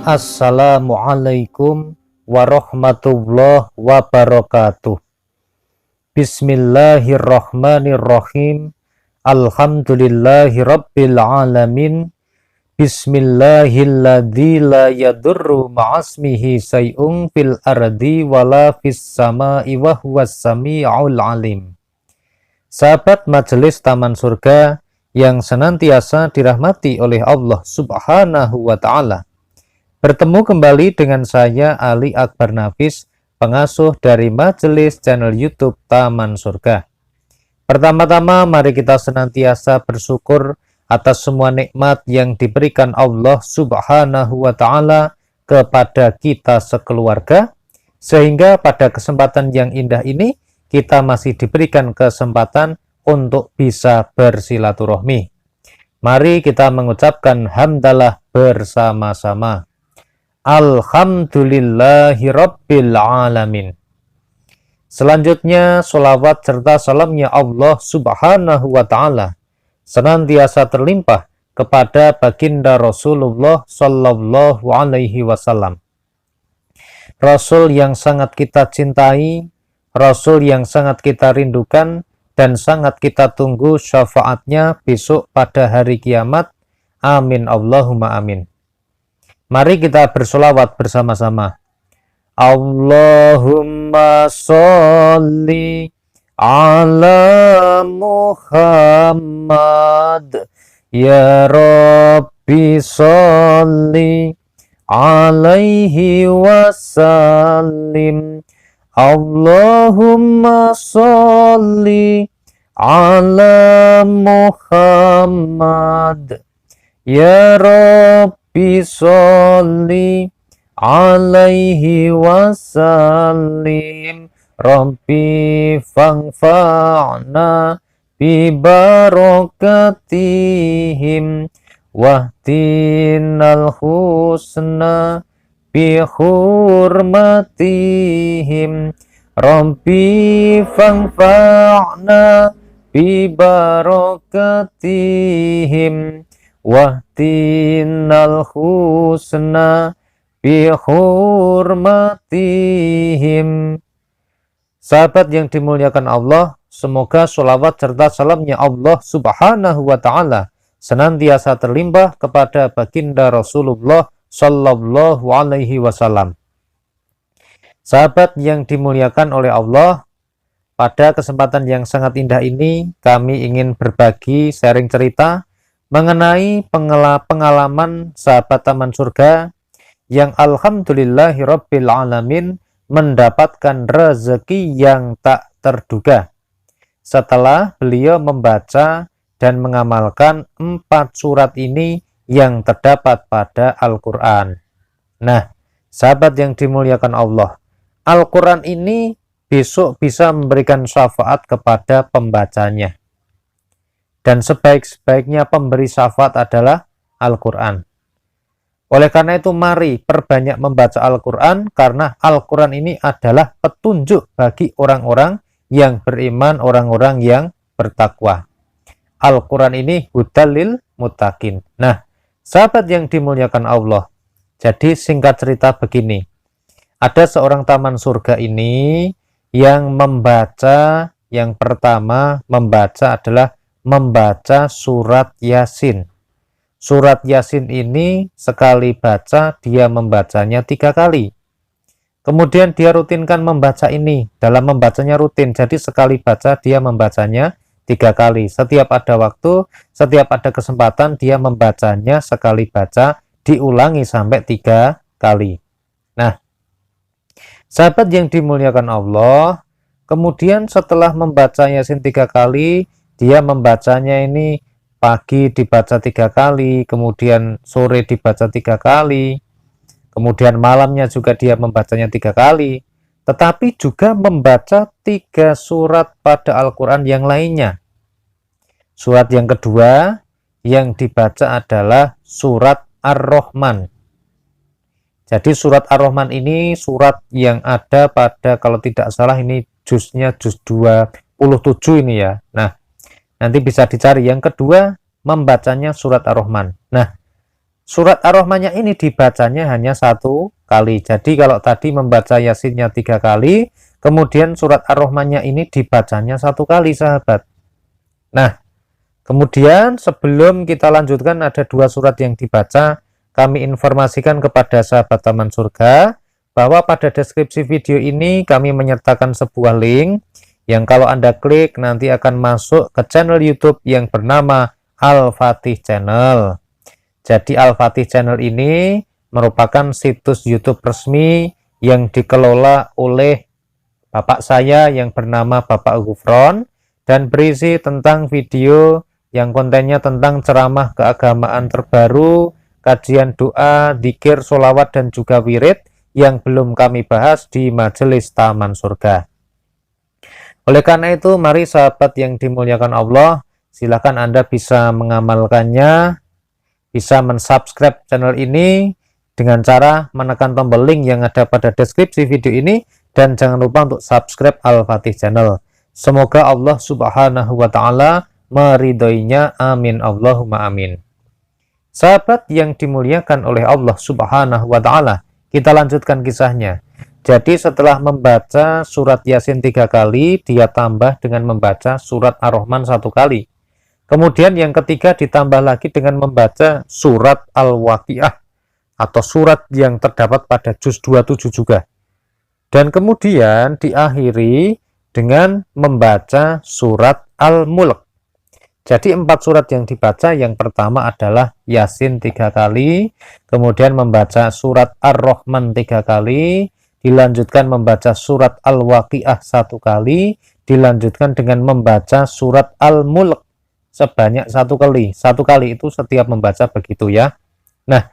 Assalamualaikum warahmatullahi wabarakatuh. Bismillahirrahmanirrahim. Alhamdulillahi rabbil alamin. Bismillahilladzi la yadurru ma'asmihi say'un fil ardi wala fis sama'i wa huwas sami'ul alim. Sahabat majelis Taman Surga yang senantiasa dirahmati oleh Allah Subhanahu wa ta'ala, bertemu kembali dengan saya Ali Akbar Nafis, pengasuh dari majelis channel YouTube Taman Surga. Pertama-tama mari kita senantiasa bersyukur atas semua nikmat yang diberikan Allah Subhanahu wa ta'ala kepada kita sekeluarga, sehingga pada kesempatan yang indah ini kita masih diberikan kesempatan untuk bisa bersilaturahmi. Mari kita mengucapkan hamdalah bersama-sama. Alhamdulillahi rabbil alamin. Selanjutnya, sholawat serta salamnya Allah Subhanahu wa ta'ala senantiasa terlimpah kepada baginda Rasulullah Sallallahu alaihi wasallam, Rasul yang sangat kita cintai, Rasul yang sangat kita rindukan, dan sangat kita tunggu syafaatnya besok pada hari kiamat. Amin Allahumma amin. Mari kita bersolawat bersama-sama. Allahumma sholli ala Muhammad. Ya Rabbi sholli alaihi wasallim. Allahumma sholli ala Muhammad. Ya Rabbi Bisholli alaihi wasallim. Rabbi fangfa'na bibarakatihim wahtinal husna bihurmatihim. Rabbi fangfa'na bibarakatihim wahtinal husna bihurmatihim. Sahabat yang dimuliakan Allah, semoga sholawat serta salamnya Allah Subhanahu wa ta'ala senantiasa terlimpah kepada baginda Rasulullah Sallallahu alaihi wasallam. Sahabat yang dimuliakan oleh Allah, pada kesempatan yang sangat indah ini kami ingin berbagi sharing cerita mengenai pengalaman sahabat Taman Surga yang alhamdulillahirabbil alamin mendapatkan rezeki yang tak terduga setelah beliau membaca dan mengamalkan 4 surat ini yang terdapat pada Al-Quran. Nah, sahabat yang dimuliakan Allah, Al-Quran ini besok bisa memberikan syafaat kepada pembacanya. Dan sebaik-baiknya pemberi syafaat adalah Al-Quran. Oleh karena itu mari perbanyak membaca Al-Quran, karena Al-Quran ini adalah petunjuk bagi orang-orang yang beriman, orang-orang yang bertakwa. Al-Quran ini hudalil muttaqin. Nah, sahabat yang dimuliakan Allah, jadi singkat cerita begini. Ada seorang Taman Surga ini yang membaca, yang pertama membaca adalah membaca surat Yasin. Surat Yasin ini sekali baca dia membacanya 3 kali. Kemudian dia rutinkan membaca ini. Dalam membacanya rutin, jadi sekali baca dia membacanya 3 kali. Setiap ada waktu, setiap ada kesempatan dia membacanya sekali baca, diulangi sampai 3 kali. Nah, sahabat yang dimuliakan Allah, kemudian setelah membaca Yasin 3 kali, dia membacanya ini pagi dibaca 3 kali, kemudian sore dibaca 3 kali, kemudian malamnya juga dia membacanya 3 kali, tetapi juga membaca 3 surat pada Al-Quran yang lainnya. Surat yang kedua yang dibaca adalah surat Ar-Rahman. Jadi surat Ar-Rahman ini surat yang ada pada, kalau tidak salah ini juznya juz 27 ini ya. Nah, nanti bisa dicari. Yang kedua membacanya surat Ar-Rahman. Nah, Surat Ar-Rahmannya ini dibacanya hanya 1 kali. Jadi kalau tadi membaca Yasinnya 3 kali, kemudian surat Ar-Rahmannya ini dibacanya 1 kali, sahabat. Nah, kemudian sebelum kita lanjutkan ada 2 surat yang dibaca, kami informasikan kepada sahabat Taman Surga bahwa pada deskripsi video ini kami menyertakan sebuah link yang kalau Anda klik nanti akan masuk ke channel YouTube yang bernama Al-Fatih Channel. Jadi Al-Fatih Channel ini merupakan situs YouTube resmi yang dikelola oleh bapak saya yang bernama Bapak Gufron dan berisi tentang video yang kontennya tentang ceramah keagamaan terbaru, kajian doa, dzikir, sholawat, dan juga wirid yang belum kami bahas di Majelis Taman Surga. Oleh karena itu, mari sahabat yang dimuliakan Allah, silakan Anda bisa mengamalkannya, bisa mensubscribe channel ini dengan cara menekan tombol link yang ada pada deskripsi video ini, dan jangan lupa untuk subscribe Al-Fatih Channel. Semoga Allah Subhanahu wa Ta'ala meridhoinya. Amin Allahumma amin. Sahabat yang dimuliakan oleh Allah Subhanahu wa Ta'ala, kita lanjutkan kisahnya. Jadi setelah membaca surat Yasin 3 kali, dia tambah dengan membaca surat Ar-Rahman 1 kali. Kemudian yang ketiga ditambah lagi dengan membaca surat Al-Waqiah atau surat yang terdapat pada juz 27 juga. Dan kemudian diakhiri dengan membaca surat Al-Mulk. Jadi 4 surat yang dibaca, yang pertama adalah Yasin 3 kali, kemudian membaca surat Ar-Rahman 3 kali, dilanjutkan membaca surat Al-Waqiah 1 kali, dilanjutkan dengan membaca surat Al-Mulk sebanyak 1 kali. 1 kali itu setiap membaca begitu ya. Nah,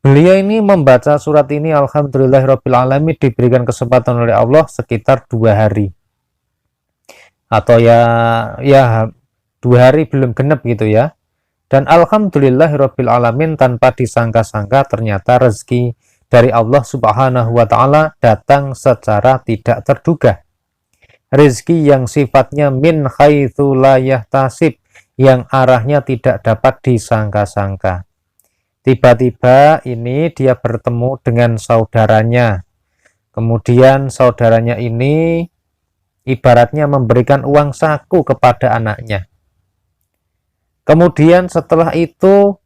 beliau ini membaca surat ini alhamdulillahirrabbilalamin diberikan kesempatan oleh Allah sekitar 2 hari. Atau ya 2 hari belum genep gitu ya. Dan alhamdulillahirrabbilalamin tanpa disangka-sangka ternyata rezeki dari Allah Subhanahu wa Ta'ala datang secara tidak terduga. Rezeki yang sifatnya min haitsu la yahtasib, yang arahnya tidak dapat disangka-sangka. Tiba-tiba ini dia bertemu dengan saudaranya. Kemudian saudaranya ini ibaratnya memberikan uang saku kepada anaknya. Kemudian setelah itu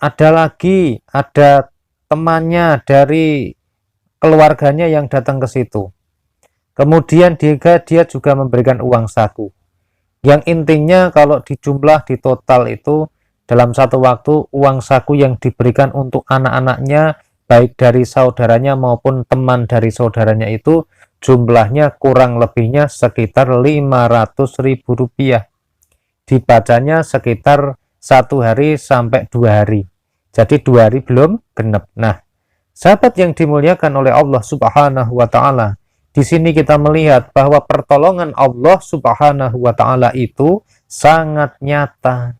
ada temannya dari keluarganya yang datang ke situ. Kemudian dia juga memberikan uang saku. Yang intinya kalau dijumlah di total itu dalam satu waktu uang saku yang diberikan untuk anak-anaknya baik dari saudaranya maupun teman dari saudaranya itu jumlahnya kurang lebihnya sekitar 500.000 rupiah. Dibacanya sekitar 1 hari sampai 2 hari. Jadi 2 hari belum genep. Nah, sahabat yang dimuliakan oleh Allah Subhanahu wa Ta'ala, di sini kita melihat bahwa pertolongan Allah Subhanahu wa Ta'ala itu sangat nyata.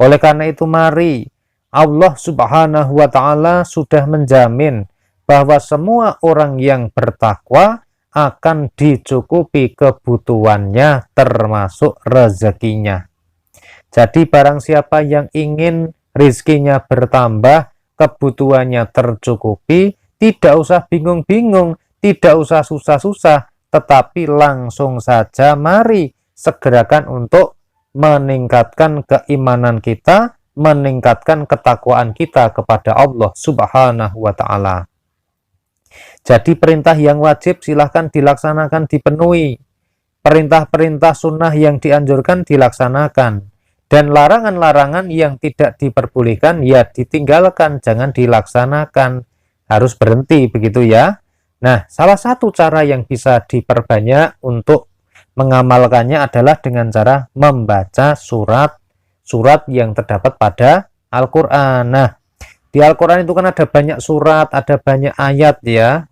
Oleh karena itu mari, Allah Subhanahu wa Ta'ala sudah menjamin bahwa semua orang yang bertakwa akan dicukupi kebutuhannya termasuk rezekinya. Jadi barang siapa yang ingin rezekinya bertambah, kebutuhannya tercukupi, tidak usah bingung-bingung, tidak usah susah-susah, tetapi langsung saja mari segerakan untuk meningkatkan keimanan kita, meningkatkan ketakwaan kita kepada Allah Subhanahu wa Ta'ala. Jadi perintah yang wajib silahkan dilaksanakan, dipenuhi. Perintah-perintah sunnah yang dianjurkan dilaksanakan. Dan larangan-larangan yang tidak diperbolehkan ya ditinggalkan, jangan dilaksanakan. Harus berhenti begitu ya. Nah, salah satu cara yang bisa diperbanyak untuk mengamalkannya adalah dengan cara membaca surat yang terdapat pada Al-Quran. Nah, di Al-Quran itu kan ada banyak surat, ada banyak ayat ya.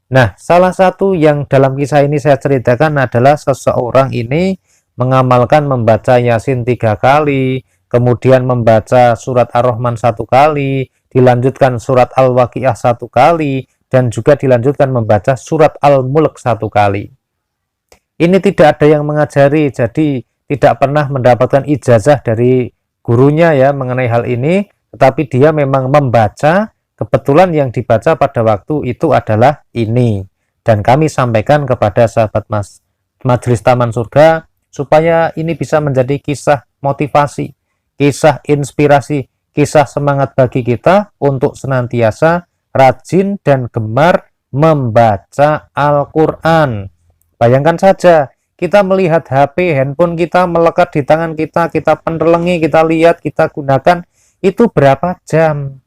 Nah, salah satu yang dalam kisah ini saya ceritakan adalah seseorang ini mengamalkan membaca Yasin 3 kali, kemudian membaca surat Ar-Rahman 1 kali, dilanjutkan surat Al-Waqiah 1 kali, dan juga dilanjutkan membaca surat Al-Mulk 1 kali. Ini tidak ada yang mengajari, jadi tidak pernah mendapatkan ijazah dari gurunya ya mengenai hal ini, tetapi dia memang membaca, kebetulan yang dibaca pada waktu itu adalah ini. Dan kami sampaikan kepada sahabat Majelis Taman Surga, supaya ini bisa menjadi kisah motivasi, kisah inspirasi, kisah semangat bagi kita untuk senantiasa rajin dan gemar membaca Al-Quran. Bayangkan saja, kita melihat HP, handphone kita melekat di tangan kita, kita pendelengi, kita lihat, kita gunakan, itu berapa jam?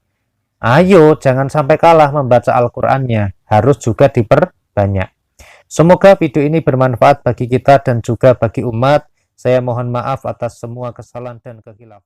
Ayo, jangan sampai kalah membaca Al-Qur'annya, harus juga diperbanyak. Semoga video ini bermanfaat bagi kita dan juga bagi umat. Saya mohon maaf atas semua kesalahan dan kekhilafan.